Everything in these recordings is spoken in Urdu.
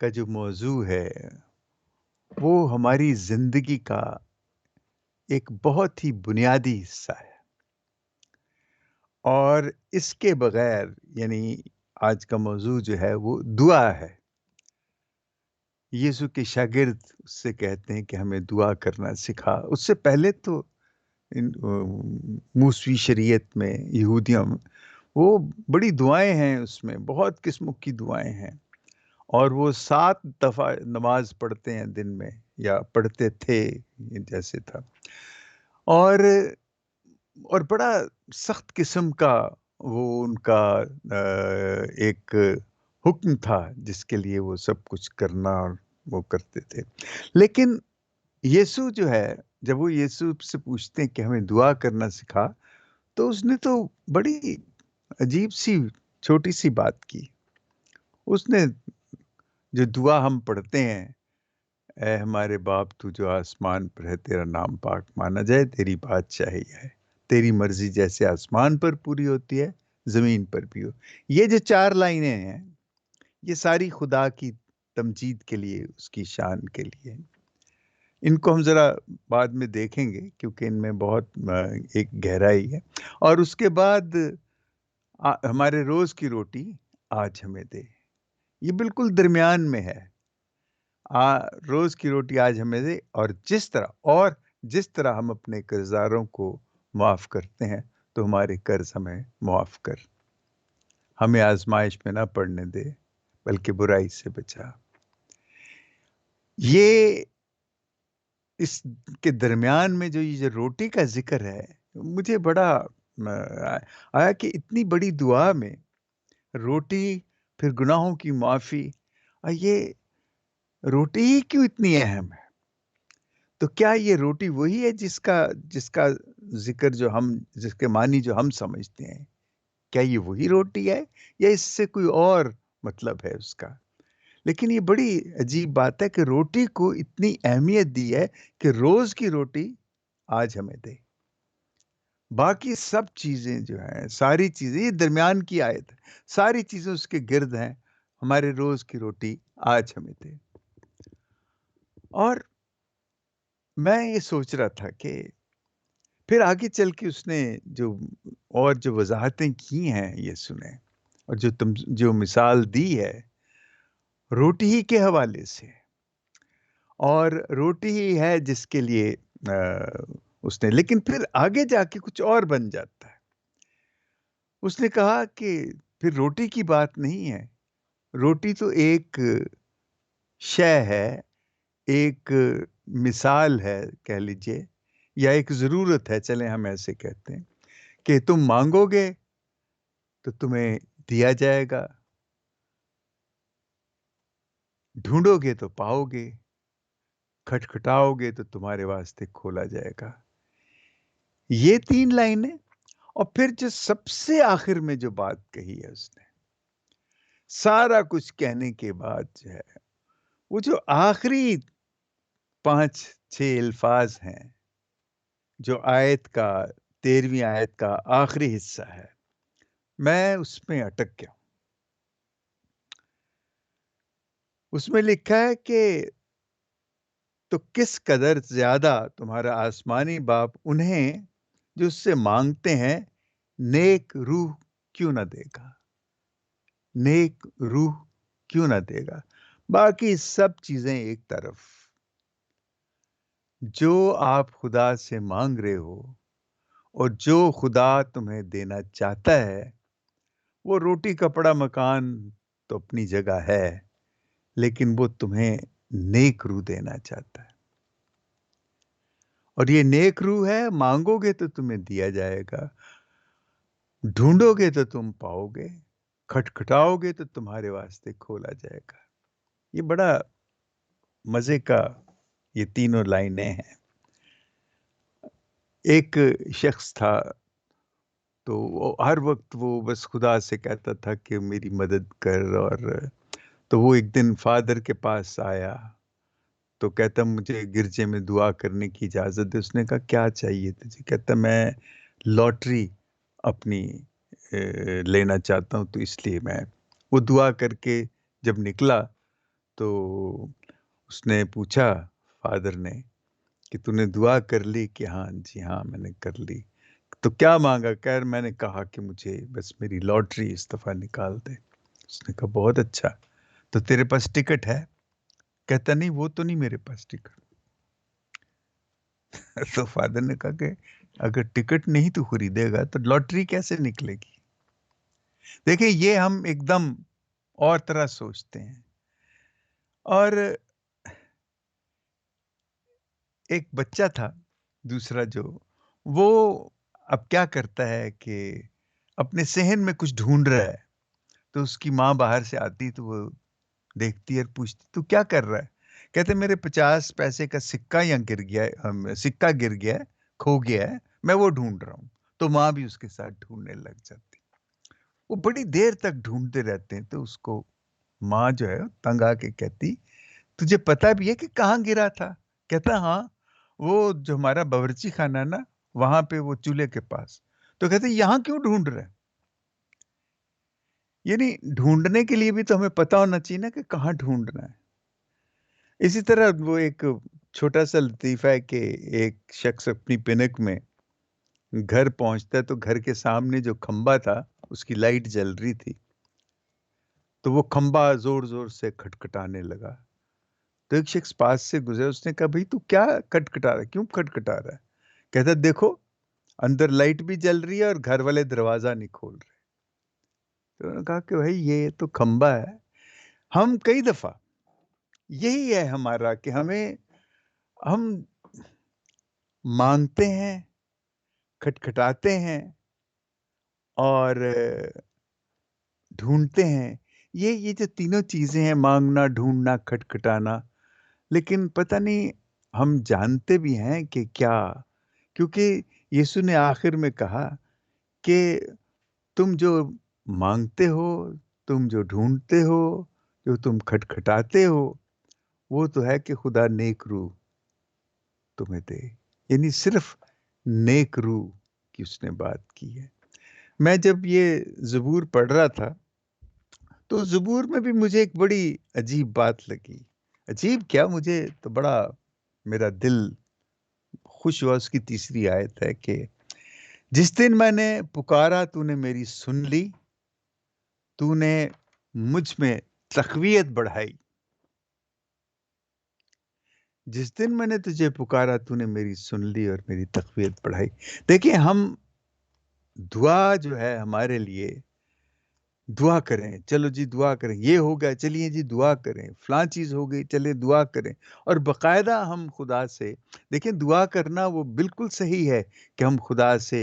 کا جو موضوع ہے وہ ہماری زندگی کا ایک بہت ہی بنیادی حصہ ہے، اور اس کے بغیر یعنی آج کا موضوع جو ہے وہ دعا ہے۔ یسوع کے شاگرد اس سے کہتے ہیں کہ ہمیں دعا کرنا سکھا۔ اس سے پہلے تو موسوی شریعت میں، یہودیوں میں، وہ بڑی دعائیں ہیں، اس میں بہت قسموں کی دعائیں ہیں، اور وہ 7 دفعہ نماز پڑھتے ہیں دن میں، یا پڑھتے تھے جیسے تھا، اور بڑا سخت قسم کا وہ ان کا ایک حکم تھا جس کے لیے وہ سب کچھ کرنا اور وہ کرتے تھے۔ لیکن یسوع جو ہے، جب وہ یسوع سے پوچھتے ہیں کہ ہمیں دعا کرنا سکھا، تو اس نے تو بڑی عجیب سی چھوٹی سی بات کی۔ اس نے جو دعا ہم پڑھتے ہیں، اے ہمارے باپ تو جو آسمان پر ہے، تیرا نام پاک مانا جائے، تیری بادشاہی ہے، تیری مرضی جیسے آسمان پر پوری ہوتی ہے زمین پر بھی ہو۔ یہ جو 4 لائنیں ہیں، یہ ساری خدا کی تمجید کے لیے، اس کی شان کے لیے۔ ان کو ہم ذرا بعد میں دیکھیں گے کیونکہ ان میں بہت ایک گہرائی ہے۔ اور اس کے بعد ہمارے روز کی روٹی آج ہمیں دے، یہ بالکل درمیان میں ہے۔ روز کی روٹی آج ہمیں دے، اور جس طرح ہم اپنے قرضداروں کو معاف کرتے ہیں، تو ہمارے قرض ہمیں معاف کر، ہمیں آزمائش میں نہ پڑنے دے بلکہ برائی سے بچا۔ یہ اس کے درمیان میں جو یہ روٹی کا ذکر ہے، مجھے بڑا آیا کہ اتنی بڑی دعا میں روٹی، پھر گناہوں کی معافی، یہ روٹی ہی کیوں اتنی اہم ہے؟ تو کیا یہ روٹی وہی ہے جس کا ذکر جس کے معنی جو ہم سمجھتے ہیں؟ کیا یہ وہی روٹی ہے، یا اس سے کوئی اور مطلب ہے اس کا؟ لیکن یہ بڑی عجیب بات ہے کہ روٹی کو اتنی اہمیت دی ہے کہ روز کی روٹی آج ہمیں دے۔ باقی سب چیزیں جو ہیں، ساری چیزیں، یہ درمیان کی آیت ہے، ساری چیزیں اس کے گرد ہیں، ہمارے روز کی روٹی آج ہمیں دے۔ اور میں یہ سوچ رہا تھا کہ پھر آگے چل کے اس نے جو وضاحتیں کی ہیں یہ سنیں، اور جو مثال دی ہے روٹی ہی کے حوالے سے، اور روٹی ہی ہے جس کے لیے اس نے، لیکن پھر آگے جا کے کچھ اور بن جاتا ہے۔ اس نے کہا کہ پھر روٹی کی بات نہیں ہے، روٹی تو ایک شے ہے، ایک مثال ہے کہہ لیجئے، یا ایک ضرورت ہے، چلیں ہم ایسے کہتے ہیں کہ تم مانگو گے تو تمہیں دیا جائے گا، ڈھونڈو گے تو پاؤ گے، کھٹکھٹاؤ گے تو تمہارے واسطے کھولا جائے گا۔ یہ 3 لائنیں، اور پھر جو سب سے آخر میں جو بات کہی ہے اس نے، سارا کچھ کہنے کے بعد جو ہے، وہ جو آخری 5-6 الفاظ ہیں، جو آیت کا 13ویں آیت کا آخری حصہ ہے، میں اس میں اٹک گیا۔ اس میں لکھا ہے کہ تو کس قدر زیادہ تمہارا آسمانی باپ انہیں جو اس سے مانگتے ہیں نیک روح کیوں نہ دے گا، نیک روح کیوں نہ دے گا۔ باقی سب چیزیں ایک طرف، جو آپ خدا سے مانگ رہے ہو اور جو خدا تمہیں دینا چاہتا ہے، وہ روٹی کپڑا مکان تو اپنی جگہ ہے، لیکن وہ تمہیں نیک روح دینا چاہتا ہے۔ اور یہ نیک روح ہے، مانگو گے تو تمہیں دیا جائے گا، ڈھونڈو گے تو تم پاؤ گے، کھٹکھٹاؤ گے تو تمہارے واسطے کھولا جائے گا۔ یہ بڑا مزے کا یہ تینوں لائنیں ہیں۔ ایک شخص تھا، تو وہ ہر وقت وہ بس خدا سے کہتا تھا کہ میری مدد کر، اور تو وہ ایک دن فادر کے پاس آیا، تو کہتا مجھے گرجے میں دعا کرنے کی اجازت دے۔ اس نے کہا کیا چاہیے تجھے؟ کہتا میں لاٹری اپنی لینا چاہتا ہوں، تو اس لیے میں وہ دعا کر کے جب نکلا تو اس نے پوچھا فادر نے کہ تُونے دعا کر لی؟ کہ ہاں جی ہاں میں نے کر لی۔ تو کیا مانگا؟ میں نے کہا کہ مجھے بس میری لاٹری اس دفعہ نکال دے۔ اس نے کہا بہت اچھا، تو تیرے پاس ٹکٹ ہے؟ کہتا نہیں وہ تو نہیں میرے پاس ٹکٹ۔ تو فادر نے کہا کہ اگر ٹکٹ نہیں تو خریدے گا تو لاٹری کیسے نکلے گی؟ دیکھیں یہ ہم ایک دم اور طرح سوچتے ہیں۔ اور ایک بچہ تھا دوسرا جو، وہ اب کیا کرتا ہے کہ اپنے صحن میں کچھ ڈھونڈ رہا ہے، تو اس کی ماں باہر سے آتی تو وہ دیکھتی اور پوچھتی تو کیا کر رہا ہے؟ کہتے میرے 50 پیسے کا سکہ یہاں گر گیا ہے، سکہ گر گیا ہے، کھو گیا ہے، میں وہ ڈھونڈ رہا ہوں۔ تو ماں بھی اس کے ساتھ ڈھونڈنے لگ جاتی۔ وہ بڑی دیر تک ڈھونڈتے رہتے ہیں، تو اس کو ماں جو ہے تنگ آ کے کہتی تجھے پتا بھی ہے کہ کہاں گرا تھا؟ کہتا ہاں وہ جو ہمارا باورچی خانہ نا وہاں پہ وہ چولہے کے پاس۔ تو کہتے یہاں کیوں ڈھونڈ رہے؟ یعنی ڈھونڈنے کے لیے بھی تو ہمیں پتا ہونا چاہیے نا کہ کہاں ڈھونڈنا ہے۔ اسی طرح وہ ایک چھوٹا سا لطیفہ ہے کہ ایک شخص اپنی پنک میں گھر پہنچتا ہے، تو گھر کے سامنے جو کھمبا تھا اس کی لائٹ جل رہی تھی، تو وہ کھمبا زور زور سے کھٹکھٹانے لگا۔ تو ایک شخص پاس سے گزرا، اس نے کہا بھئی تو کیا کھٹکھٹا رہا ہے، کیوں کھٹکھٹا رہا ہے؟ کہتا دیکھو اندر لائٹ بھی جل رہی ہے اور گھر والے دروازہ نہیں کھول رہے۔ تو انہوں نے کہا کہ بھائی یہ تو کھمبا ہے۔ ہم کئی دفعہ یہی ہے ہمارا کہ ہم مانگتے ہیں، کھٹکھٹاتے ہیں اور ڈھونڈتے ہیں۔ یہ جو تینوں چیزیں ہیں، مانگنا، ڈھونڈنا، کھٹکھٹانا، لیکن پتہ نہیں ہم جانتے بھی ہیں کہ کیا، کیونکہ یسوع نے آخر میں کہا کہ تم جو مانگتے ہو، تم جو ڈھونڈتے ہو، جو تم کھٹکھٹاتے ہو، وہ تو ہے کہ خدا نیک روح تمہیں دے۔ یعنی صرف نیک روح کی اس نے بات کی ہے۔ میں جب یہ زبور پڑھ رہا تھا تو زبور میں بھی مجھے ایک بڑی عجیب بات لگی۔ عجیب کیا، مجھے تو بڑا میرا دل خوش ہوا۔ اس کی تیسری آیت ہے کہ جس دن میں نے پکارا تو نے میری سن لی، تو نے مجھ میں تقویت بڑھائی۔ جس دن میں نے تجھے پکارا تو نے میری سن لی اور میری تقویت بڑھائی۔ دیکھیں ہم دعا جو ہے ہمارے لیے، دعا کریں، چلو جی دعا کریں، یہ ہو گیا چلیے جی دعا کریں، فلاں چیز ہو گئی چلے دعا کریں، اور باقاعدہ ہم خدا سے دیکھیں دعا کرنا وہ بالکل صحیح ہے کہ ہم خدا سے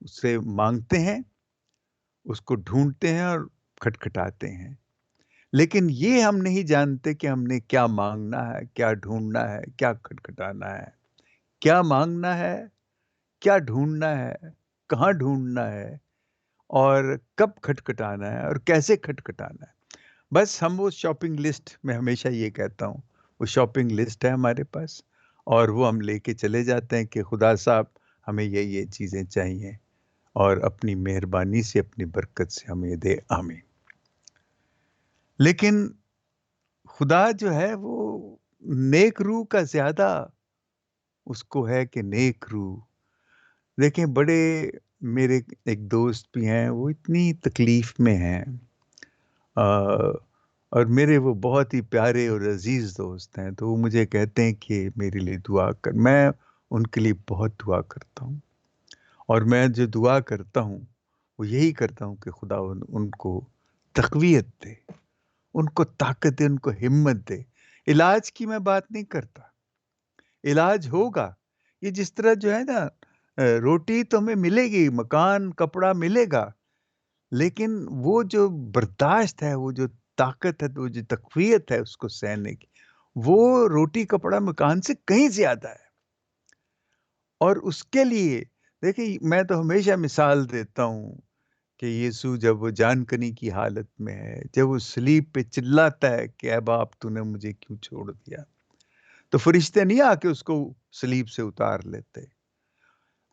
اس سے مانگتے ہیں، اس کو ڈھونڈتے ہیں اور کھٹکھٹاتے ہیں، لیکن یہ ہم نہیں جانتے کہ ہم نے کیا مانگنا ہے، کیا ڈھونڈنا ہے، کیا کھٹکھٹانا ہے، کیا مانگنا ہے، کیا ڈھونڈنا ہے، کہاں ڈھونڈنا ہے، اور کب کھٹکھٹانا ہے اور کیسے کھٹکھٹانا ہے۔ بس ہم وہ شاپنگ لسٹ میں ہمیشہ یہ کہتا ہوں، وہ شاپنگ لسٹ ہے ہمارے پاس، اور وہ ہم لے کے چلے جاتے ہیں کہ خدا صاحب ہمیں یہ چیزیں چاہیے، اور اپنی مہربانی سے اپنی برکت سے ہمیں دے، آمین۔ لیکن خدا جو ہے وہ نیک روح کا زیادہ اس کو ہے کہ نیک روح، دیکھیں بڑے میرے ایک دوست بھی ہیں، وہ اتنی تکلیف میں ہیں، اور میرے وہ بہت ہی پیارے اور عزیز دوست ہیں، تو وہ مجھے کہتے ہیں کہ میرے لیے دعا کر۔ میں ان کے لیے بہت دعا کرتا ہوں، اور میں جو دعا کرتا ہوں وہ یہی کرتا ہوں کہ خدا ان کو تقویت دے، ان کو طاقت دے، ان کو ہمت دے۔ علاج کی میں بات نہیں کرتا، علاج ہوگا، یہ جس طرح جو ہے نا روٹی تو ہمیں ملے گی، مکان کپڑا ملے گا، لیکن وہ جو برداشت ہے، وہ جو طاقت ہے، وہ جو تقویت ہے اس کو سہنے کی، وہ روٹی کپڑا مکان سے کہیں زیادہ ہے۔ اور اس کے لیے دیکھیں میں تو ہمیشہ مثال دیتا ہوں کہ یسوع جب وہ جان کنی کی حالت میں ہے، جب وہ صلیب پہ چلاتا ہے کہ اے باپ تو نے مجھے کیوں چھوڑ دیا، تو فرشتے نہیں آ کے اس کو صلیب سے اتار لیتے۔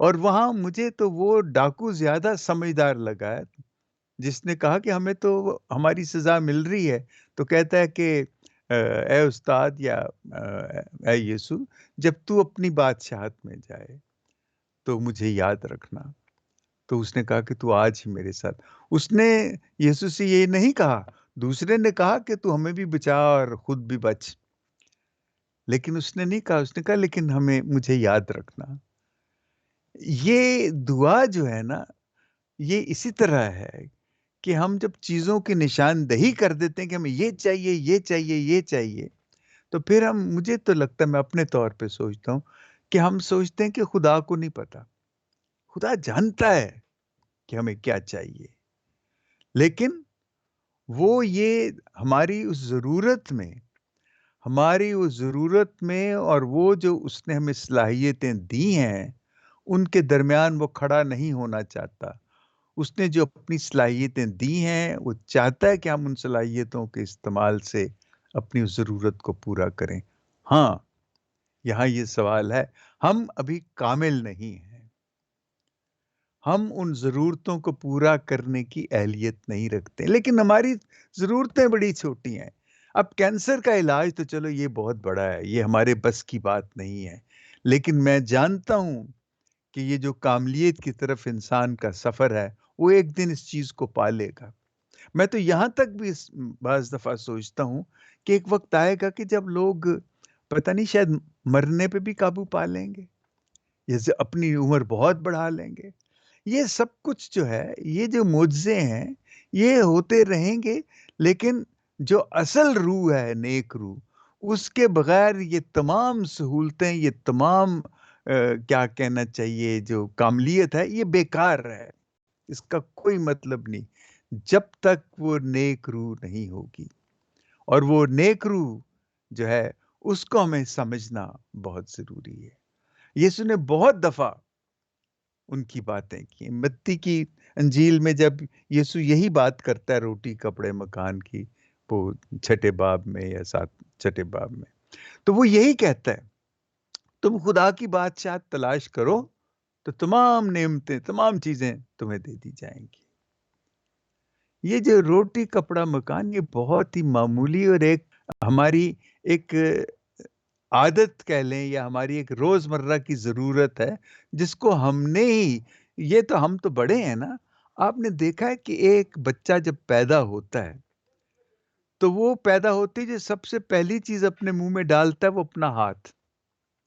اور وہاں مجھے تو وہ ڈاکو زیادہ سمجھدار لگا ہے، جس نے کہا کہ ہمیں تو ہماری سزا مل رہی ہے، تو کہتا ہے کہ اے استاد یا اے یسوع، جب تو اپنی بادشاہت میں جائے تو مجھے یاد رکھنا۔ تو اس نے کہا کہ تو آج ہی میرے ساتھ۔ اس نے یسوع سے یہ نہیں کہا، دوسرے نے کہا کہ تو ہمیں بھی بچا اور خود بھی بچ، لیکن اس نے نہیں کہا، اس نے کہا لیکن مجھے یاد رکھنا۔ یہ دعا جو ہے نا، یہ اسی طرح ہے کہ ہم جب چیزوں کی نشاندہی کر دیتے ہیں کہ ہمیں یہ چاہیے، یہ چاہیے، یہ چاہیے، تو پھر مجھے تو لگتا ہے، میں اپنے طور پہ سوچتا ہوں کہ ہم سوچتے ہیں کہ خدا کو نہیں پتا۔ خدا جانتا ہے کہ ہمیں کیا چاہیے، لیکن وہ یہ ہماری اس ضرورت میں اور وہ جو اس نے ہمیں صلاحیتیں دی ہیں، ان کے درمیان وہ کھڑا نہیں ہونا چاہتا۔ اس نے جو اپنی صلاحیتیں دی ہیں، وہ چاہتا ہے کہ ہم ان صلاحیتوں کے استعمال سے اپنی اس ضرورت کو پورا کریں۔ ہاں، یہاں یہ سوال ہے، ہم ابھی کامل نہیں ہیں۔ ہم ان ضرورتوں کو پورا کرنے کی اہلیت نہیں رکھتے، لیکن ہماری ضرورتیں بڑی چھوٹی ہیں۔ اب کینسر کا علاج تو چلو یہ بہت بڑا ہے، یہ ہمارے بس کی بات نہیں ہے، لیکن میں جانتا ہوں کہ یہ جو کاملیت کی طرف انسان کا سفر ہے، وہ ایک دن اس چیز کو پا لے گا۔ میں تو یہاں تک بھی بعض دفعہ سوچتا ہوں کہ ایک وقت آئے گا کہ جب لوگ پتہ نہیں شاید مرنے پہ بھی قابو پا لیں گے، جیسے اپنی عمر بہت بڑھا لیں گے۔ یہ سب کچھ جو ہے، یہ جو معجزے ہیں، یہ ہوتے رہیں گے، لیکن جو اصل روح ہے، نیک روح، اس کے بغیر یہ تمام سہولتیں، یہ تمام کیا کہنا چاہیے، جو کاملیت ہے، یہ بیکار ہے۔ اس کا کوئی مطلب نہیں جب تک وہ نیک روح نہیں ہوگی، اور وہ نیک روح جو ہے، اس کو ہمیں سمجھنا بہت ضروری ہے۔ یسوع نے بہت دفعہ ان کی باتیں کی۔ متی کی انجیل میں جب یسوع یہی بات کرتا ہے روٹی کپڑے مکان کی، وہ 6 باب میں یا 7 باب میں، تو وہ یہی کہتا ہے، تم خدا کی بادشاہت تلاش کرو تو تمام نعمتیں، تمام چیزیں تمہیں دے دی جائیں گی۔ یہ جو روٹی کپڑا مکان، یہ بہت ہی معمولی اور ایک ہماری ایک عادت کہہ لیں، یا ہماری ایک روزمرہ کی ضرورت ہے، جس کو ہم نے ہی، یہ تو ہم تو بڑے ہیں نا۔ آپ نے دیکھا ہے کہ ایک بچہ جب پیدا ہوتا ہے تو وہ پیدا ہوتے ہی جو سب سے پہلی چیز اپنے منہ میں ڈالتا ہے، وہ اپنا ہاتھ،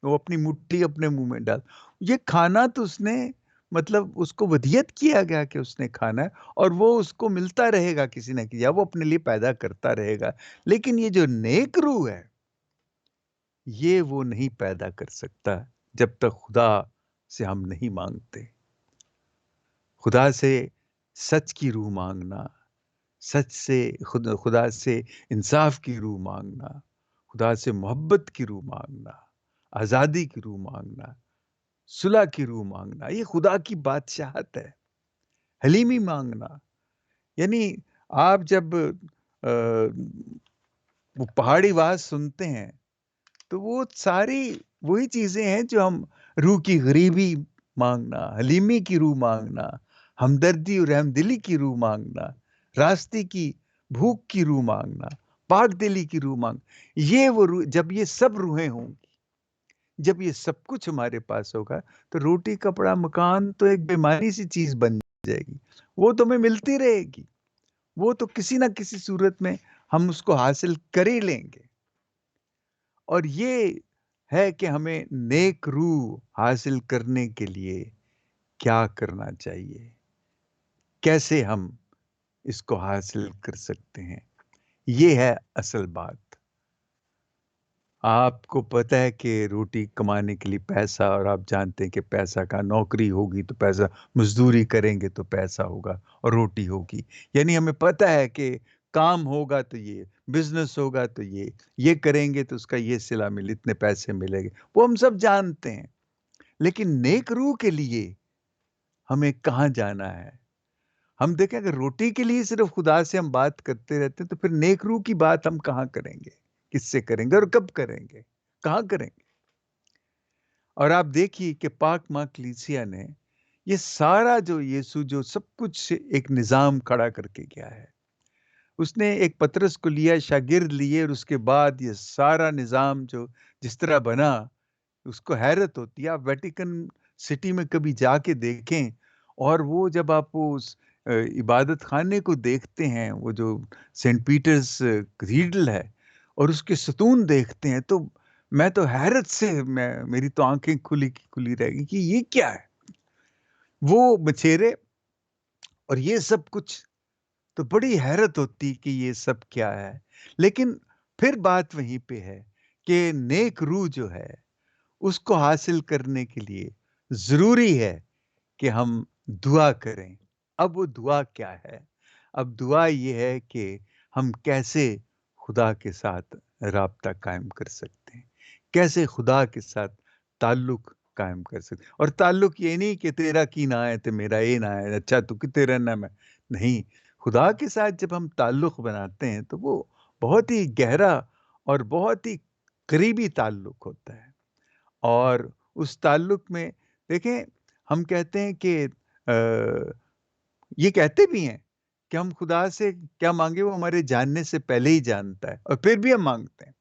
وہ اپنی مٹھی اپنے منہ میں ڈال، یہ کھانا تو اس نے، مطلب اس کو ودیت کیا گیا کہ اس نے کھانا ہے، اور وہ اس کو ملتا رہے گا کسی نہ کسی، یا وہ اپنے لیے پیدا کرتا رہے گا۔ لیکن یہ جو نیک روح ہے، یہ وہ نہیں پیدا کر سکتا جب تک خدا سے ہم نہیں مانگتے۔ خدا سے سچ کی روح مانگنا، سچ سے خدا سے انصاف کی روح مانگنا، خدا سے محبت کی روح مانگنا، آزادی کی روح مانگنا، صلح کی روح مانگنا، یہ خدا کی بادشاہت ہے۔ حلیمی مانگنا، یعنی آپ جب وہ پہاڑی آواز سنتے ہیں تو وہ ساری وہی چیزیں ہیں جو ہم، روح کی غریبی مانگنا، حلیمی کی روح مانگنا، ہمدردی اور رحم دلی کی روح مانگنا، راستے کی بھوک کی روح مانگنا، پاک دلی کی روح مانگنا، یہ وہ روح، جب یہ سب روحیں ہوں گی، جب یہ سب کچھ ہمارے پاس ہوگا، تو روٹی کپڑا مکان تو ایک بیماری سی چیز بن جائے گی۔ وہ تو ہمیں ملتی رہے گی، وہ تو کسی نہ کسی صورت میں ہم اس کو حاصل کر ہی لیں گے۔ اور یہ ہے کہ ہمیں نیک روح حاصل کرنے کے لیے کیا کرنا چاہیے، کیسے ہم اس کو حاصل کر سکتے ہیں، یہ ہے اصل بات۔ آپ کو پتہ ہے کہ روٹی کمانے کے لیے پیسہ، اور آپ جانتے ہیں کہ پیسہ کا، نوکری ہوگی تو پیسہ، مزدوری کریں گے تو پیسہ ہوگا اور روٹی ہوگی۔ یعنی ہمیں پتہ ہے کہ کام ہوگا تو یہ، بزنس ہوگا تو یہ کریں گے تو اس کا یہ صلہ مل، اتنے پیسے ملیں گے، وہ ہم سب جانتے ہیں۔ لیکن نیک روح کے لیے ہمیں کہاں جانا ہے؟ ہم دیکھیں، اگر روٹی کے لیے صرف خدا سے ہم بات کرتے رہتے ہیں، تو پھر نیک روح کی بات ہم کہاں کریں گے، کس سے کریں گے، اور کب کریں گے، کہاں کریں گے؟ اور آپ دیکھیے کہ پاک ماں کلیسیا نے یہ سارا جو یسوع جو سب کچھ ایک نظام کھڑا کر کے گیا ہے، اس نے ایک پطرس کو لیا، شاگرد لیے، اور اس کے بعد یہ سارا نظام جو جس طرح بنا، اس کو حیرت ہوتی ہے۔ آپ ویٹیکن سٹی میں کبھی جا کے دیکھیں، اور وہ جب آپ اس عبادت خانے کو دیکھتے ہیں، وہ جو سینٹ پیٹرز کیتھیڈرل ہے، اور اس کے ستون دیکھتے ہیں، تو میں تو حیرت سے میری تو آنکھیں کھلی کی کھلی رہ گئی کہ یہ کیا ہے، وہ بچھیرے اور یہ سب کچھ، تو بڑی حیرت ہوتی کہ یہ سب کیا ہے۔ لیکن پھر بات وہیں پہ ہے کہ نیک روح جو ہے، اس کو حاصل کرنے کے لیے ضروری ہے کہ ہم دعا کریں۔ اب وہ دعا کیا ہے؟ اب دعا یہ ہے کہ ہم کیسے خدا کے ساتھ رابطہ قائم کر سکتے ہیں، کیسے خدا کے ساتھ تعلق قائم کر سکتے ہیں۔ اور تعلق یہ نہیں کہ تیرا کی نہ ہے تو میرا یہ نہ ہے، اچھا تو کتے رہنا میں نہیں۔ خدا کے ساتھ جب ہم تعلق بناتے ہیں تو وہ بہت ہی گہرا اور بہت ہی قریبی تعلق ہوتا ہے۔ اور اس تعلق میں دیکھیں، ہم کہتے ہیں کہ یہ کہتے بھی ہیں کہ ہم خدا سے کیا مانگے وہ ہمارے جاننے سے پہلے ہی جانتا ہے، اور پھر بھی ہم مانگتے ہیں۔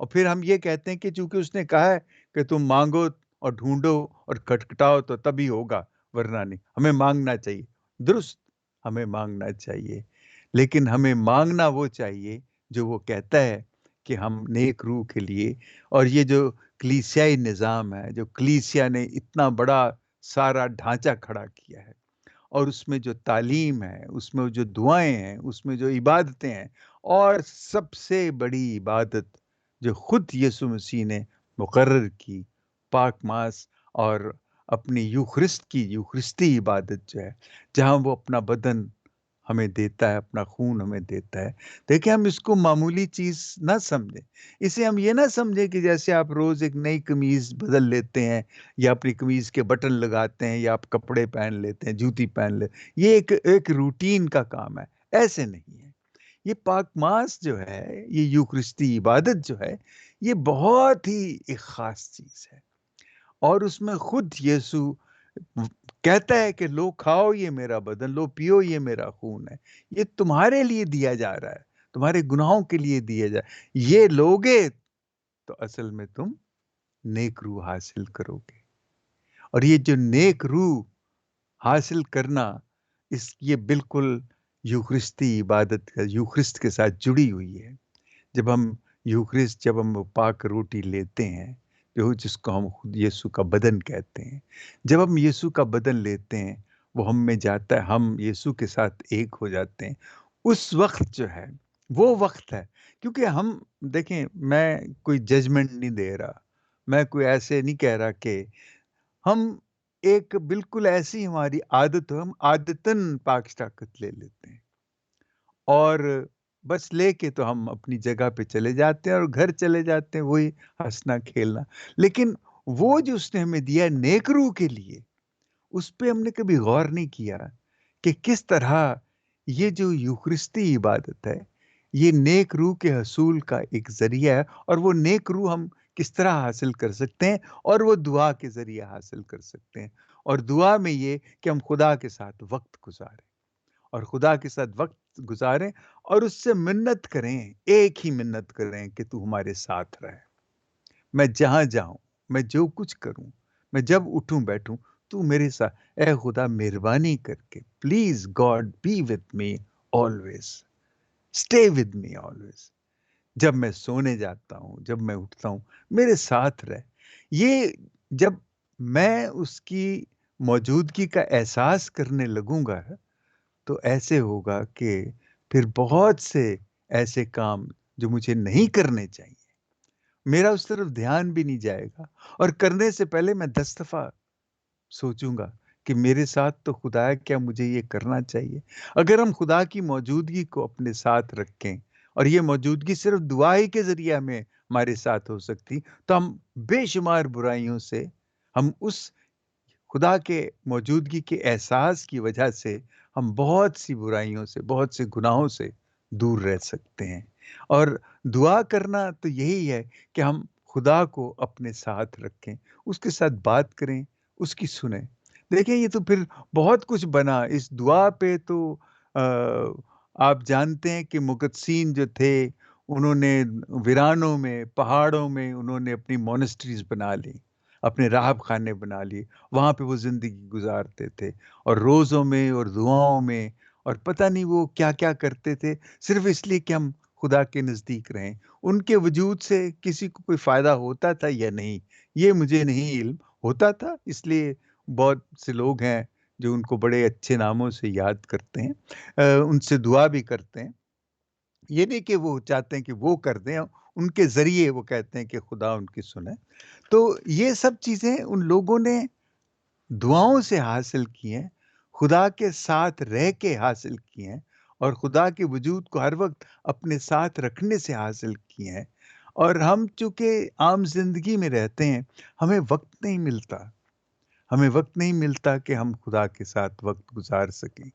اور پھر ہم یہ کہتے ہیں کہ چونکہ اس نے کہا ہے کہ تم مانگو اور ڈھونڈو اور کھٹکھٹاؤ تو تبھی ہوگا، ورنہ نہیں۔ ہمیں مانگنا چاہیے، درست، ہمیں مانگنا چاہیے، لیکن ہمیں مانگنا وہ چاہیے جو وہ کہتا ہے کہ ہم نیک روح کے لیے۔ اور یہ جو کلیسیائی نظام ہے، جو کلیسیا نے اتنا بڑا سارا ڈھانچہ کھڑا کیا ہے، اور اس میں جو تعلیم ہے، اس میں جو دعائیں ہیں، اس میں جو عبادتیں ہیں، اور سب سے بڑی عبادت جو خود یسوع مسیح نے مقرر کی، پاک ماس اور اپنی یوخرستی عبادت جو ہے، جہاں وہ اپنا بدن ہمیں دیتا ہے، اپنا خون ہمیں دیتا ہے۔ دیکھیں، ہم اس کو معمولی چیز نہ سمجھیں۔ اسے ہم یہ نہ سمجھیں کہ جیسے آپ روز ایک نئی قمیض بدل لیتے ہیں، یا اپنی قمیض کے بٹن لگاتے ہیں، یا آپ کپڑے پہن لیتے ہیں، جوتی پہن لیتے، یہ ایک روٹین کا کام ہے۔ ایسے نہیں ہے۔ یہ پاک ماس جو ہے، یہ یوخرستی عبادت جو ہے، یہ بہت ہی ایک خاص چیز ہے۔ اور اس میں خود یسوع کہتا ہے کہ لو کھاؤ، یہ میرا بدن، لو پیو، یہ میرا خون ہے، یہ تمہارے لیے دیا جا رہا ہے، تمہارے گناہوں کے لیے دیا جا رہا ہے۔ یہ لوگے تو اصل میں تم نیک روح حاصل کرو گے۔ اور یہ جو نیک روح حاصل کرنا، یہ بالکل یوخرستی عبادت کا، یوخرست کے ساتھ جڑی ہوئی ہے۔ جب ہم جب ہم وہ پاک روٹی لیتے ہیں، جس کو ہم خود یسوع کا بدن کہتے ہیں، جب ہم یسوع کا بدن لیتے ہیں، وہ ہم میں جاتا ہے، ہم یسوع کے ساتھ ایک ہو جاتے ہیں۔ اس وقت جو ہے، وہ وقت ہے، کیونکہ ہم دیکھیں، میں کوئی ججمنٹ نہیں دے رہا، میں کوئی ایسے نہیں کہہ رہا کہ ہم ایک بالکل ایسی ہماری عادت ہو، ہم عادتاً پاک طاقت لے لیتے ہیں، اور بس لے کے تو ہم اپنی جگہ پہ چلے جاتے ہیں اور گھر چلے جاتے ہیں، وہی ہنسنا کھیلنا۔ لیکن وہ جو اس نے ہمیں دیا نیک روح کے لیے، اس پہ ہم نے کبھی غور نہیں کیا کہ کس طرح یہ جو یوخرستی عبادت ہے، یہ نیک روح کے حصول کا ایک ذریعہ ہے، اور وہ نیک روح ہم کس طرح حاصل کر سکتے ہیں، اور وہ دعا کے ذریعے حاصل کر سکتے ہیں۔ اور دعا میں یہ کہ ہم خدا کے ساتھ وقت گزاریں، اور خدا کے ساتھ وقت گزاریں، اور اس سے منت کریں، ایک ہی منت کریں کہ تو ہمارے ساتھ رہے، میں جہاں جاؤں، میں جو کچھ کروں، میں جب اٹھوں بیٹھوں، تو میرے ساتھ۔ اے خدا، مہربانی کر کے please God be with me always, stay with me always. جب میں سونے جاتا ہوں، جب میں اٹھتا ہوں، میرے ساتھ رہ۔ یہ جب میں اس کی موجودگی کا احساس کرنے لگوں گا، تو ایسے ہوگا کہ پھر بہت سے ایسے کام جو مجھے نہیں کرنے چاہیے، میرا اس طرف دھیان بھی نہیں جائے گا، اور کرنے سے پہلے میں 10 دفعہ سوچوں گا کہ میرے ساتھ تو خدا ہے، کیا مجھے یہ کرنا چاہیے؟ اگر ہم خدا کی موجودگی کو اپنے ساتھ رکھیں، اور یہ موجودگی صرف دعا ہی کے ذریعے ہمارے ساتھ ہو سکتی، تو ہم بے شمار برائیوں سے، ہم اس خدا کے موجودگی کے احساس کی وجہ سے، ہم بہت سی برائیوں سے، بہت سے گناہوں سے دور رہ سکتے ہیں۔ اور دعا کرنا تو یہی ہے کہ ہم خدا کو اپنے ساتھ رکھیں، اس کے ساتھ بات کریں، اس کی سنیں۔ دیکھیں، یہ تو پھر بہت کچھ بنا اس دعا پہ، تو آپ جانتے ہیں کہ مقدسین جو تھے، انہوں نے ویرانوں میں، پہاڑوں میں انہوں نے اپنی مونسٹریز بنا لی، اپنے راہب خانے بنا لیے، وہاں پہ وہ زندگی گزارتے تھے، اور روزوں میں اور دعاؤں میں، اور پتہ نہیں وہ کیا کیا کرتے تھے، صرف اس لیے کہ ہم خدا کے نزدیک رہیں۔ ان کے وجود سے کسی کو کوئی فائدہ ہوتا تھا یا نہیں، یہ مجھے نہیں علم، ہوتا تھا، اس لیے بہت سے لوگ ہیں جو ان کو بڑے اچھے ناموں سے یاد کرتے ہیں، ان سے دعا بھی کرتے ہیں۔ یہ نہیں کہ وہ چاہتے ہیں کہ وہ کر دیں، ان کے ذریعے وہ کہتے ہیں کہ خدا ان کی سنے۔ تو یہ سب چیزیں ان لوگوں نے دعاؤں سے حاصل کی ہیں، خدا کے ساتھ رہ کے حاصل کی ہیں، اور خدا کے وجود کو ہر وقت اپنے ساتھ رکھنے سے حاصل کی ہیں۔ اور ہم چونکہ عام زندگی میں رہتے ہیں، ہمیں وقت نہیں ملتا، ہمیں وقت نہیں ملتا کہ ہم خدا کے ساتھ وقت گزار سکیں۔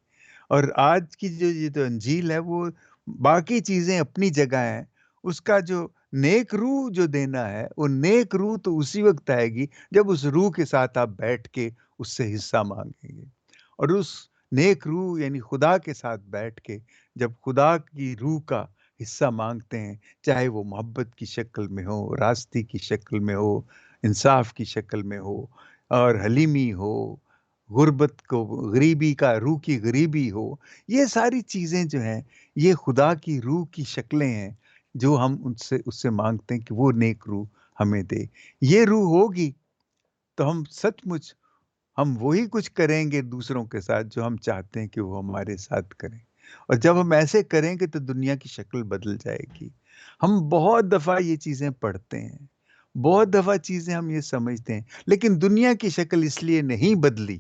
اور آج کی جو یہ جو انجیل ہے، وہ باقی چیزیں اپنی جگہ ہیں، اس کا جو نیک روح جو دینا ہے، وہ نیک روح تو اسی وقت آئے گی جب اس روح کے ساتھ آپ بیٹھ کے اس سے حصہ مانگیں گے، اور اس نیک روح یعنی خدا کے ساتھ بیٹھ کے جب خدا کی روح کا حصہ مانگتے ہیں، چاہے وہ محبت کی شکل میں ہو، راستی کی شکل میں ہو، انصاف کی شکل میں ہو، اور حلیمی ہو، غربت کو غریبی کا روح کی غریبی ہو، یہ ساری چیزیں جو ہیں، یہ خدا کی روح کی شکلیں ہیں جو ہم اس سے مانگتے ہیں کہ وہ نیک روح ہمیں دے۔ یہ روح ہوگی تو ہم سچ مچ ہم وہی کچھ کریں گے دوسروں کے ساتھ جو ہم چاہتے ہیں کہ وہ ہمارے ساتھ کریں، اور جب ہم ایسے کریں گے تو دنیا کی شکل بدل جائے گی۔ ہم بہت دفعہ یہ چیزیں پڑھتے ہیں، بہت دفعہ چیزیں ہم یہ سمجھتے ہیں، لیکن دنیا کی شکل اس لیے نہیں بدلی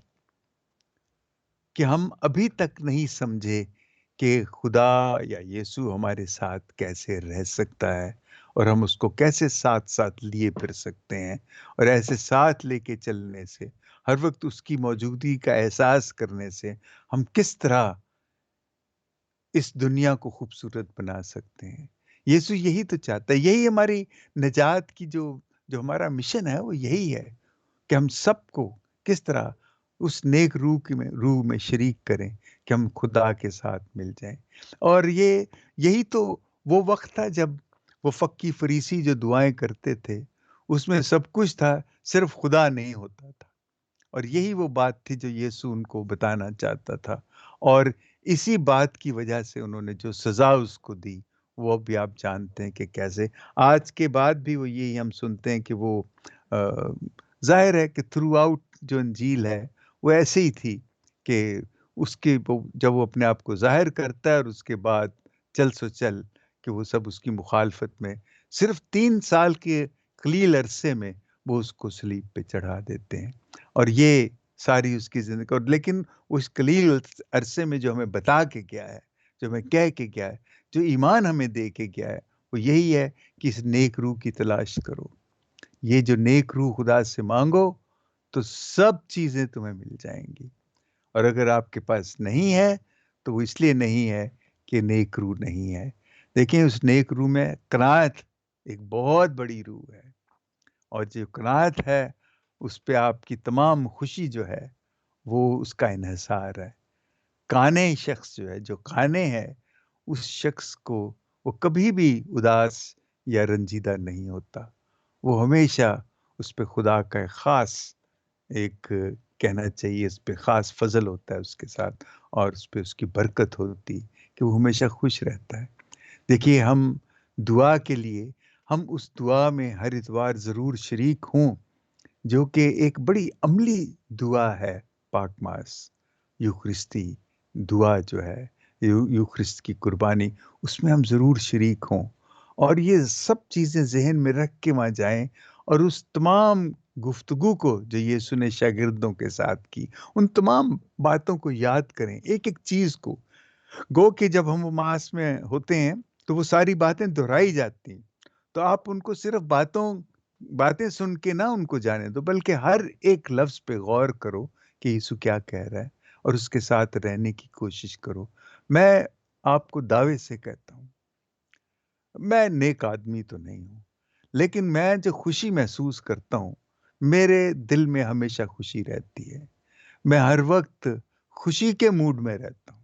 کہ ہم ابھی تک نہیں سمجھے کہ خدا یا یسوع ہمارے ساتھ کیسے رہ سکتا ہے، اور ہم اس کو کیسے ساتھ ساتھ لیے پھر سکتے ہیں، اور ایسے ساتھ لے کے چلنے سے، ہر وقت اس کی موجودگی کا احساس کرنے سے، ہم کس طرح اس دنیا کو خوبصورت بنا سکتے ہیں۔ یسوع یہی تو چاہتا ہے، یہی ہماری نجات کی جو ہمارا مشن ہے، وہ یہی ہے کہ ہم سب کو کس طرح اس نیک روح میں شریک کریں کہ ہم خدا کے ساتھ مل جائیں۔ اور یہی تو وہ وقت تھا جب وہ فقی فریسی جو دعائیں کرتے تھے، اس میں سب کچھ تھا، صرف خدا نہیں ہوتا تھا۔ اور یہی وہ بات تھی جو یسوع ان کو بتانا چاہتا تھا، اور اسی بات کی وجہ سے انہوں نے جو سزا اس کو دی، وہ بھی آپ جانتے ہیں کہ کیسے آج کے بعد بھی وہ یہی ہم سنتے ہیں کہ وہ ظاہر ہے کہ تھرو آؤٹ جو انجیل ہے وہ ایسے ہی تھی کہ جب وہ اپنے آپ کو ظاہر کرتا ہے، اور اس کے بعد چل سو چل کہ وہ سب اس کی مخالفت میں، صرف 3 سال کے قلیل عرصے میں وہ اس کو صلیب پہ چڑھا دیتے ہیں، اور یہ ساری اس کی زندگی، اور لیکن اس قلیل عرصے میں جو ہمیں بتا کے گیا ہے، جو ہمیں کہہ کے گیا ہے، جو ایمان ہمیں دے کے گیا ہے، وہ یہی ہے کہ اس نیک روح کی تلاش کرو، یہ جو نیک روح خدا سے مانگو تو سب چیزیں تمہیں مل جائیں گی، اور اگر آپ کے پاس نہیں ہے تو وہ اس لیے نہیں ہے کہ نیک روح نہیں ہے۔ دیکھیں، اس نیک روح میں قناعت ایک بہت بڑی روح ہے، اور جو قناعت ہے اس پہ آپ کی تمام خوشی جو ہے وہ اس کا انحصار ہے۔ کانے شخص جو ہے، جو کانے ہے، اس شخص کو وہ کبھی بھی اداس یا رنجیدہ نہیں ہوتا، وہ ہمیشہ اس پہ خدا کا ایک خاص ایک کہنا چاہیے اس پہ خاص فضل ہوتا ہے اس کے ساتھ، اور اس پہ اس کی برکت ہوتی کہ وہ ہمیشہ خوش رہتا ہے۔ دیکھیے، ہم دعا کے لیے ہم اس دعا میں ہر اتوار ضرور شریک ہوں، جو کہ ایک بڑی عملی دعا ہے، پاک ماس یوخرستی دعا جو ہے، یوخرست کی قربانی، اس میں ہم ضرور شریک ہوں، اور یہ سب چیزیں ذہن میں رکھ کے وہاں جائیں، اور اس تمام گفتگو کو جو یسوع نے شاگردوں کے ساتھ کی، ان تمام باتوں کو یاد کریں، ایک ایک چیز کو، گو کہ جب ہم ماس میں ہوتے ہیں تو وہ ساری باتیں دہرائی جاتی ہیں، تو آپ ان کو صرف باتیں سن کے نہ ان کو جانے دو، بلکہ ہر ایک لفظ پہ غور کرو کہ یسوع کیا کہہ رہا ہے، اور اس کے ساتھ رہنے کی کوشش کرو۔ میں آپ کو دعوے سے کہتا ہوں، میں نیک آدمی تو نہیں ہوں، لیکن میں جو خوشی محسوس کرتا ہوں، میرے دل میں ہمیشہ خوشی رہتی ہے، میں ہر وقت خوشی کے موڈ میں رہتا ہوں،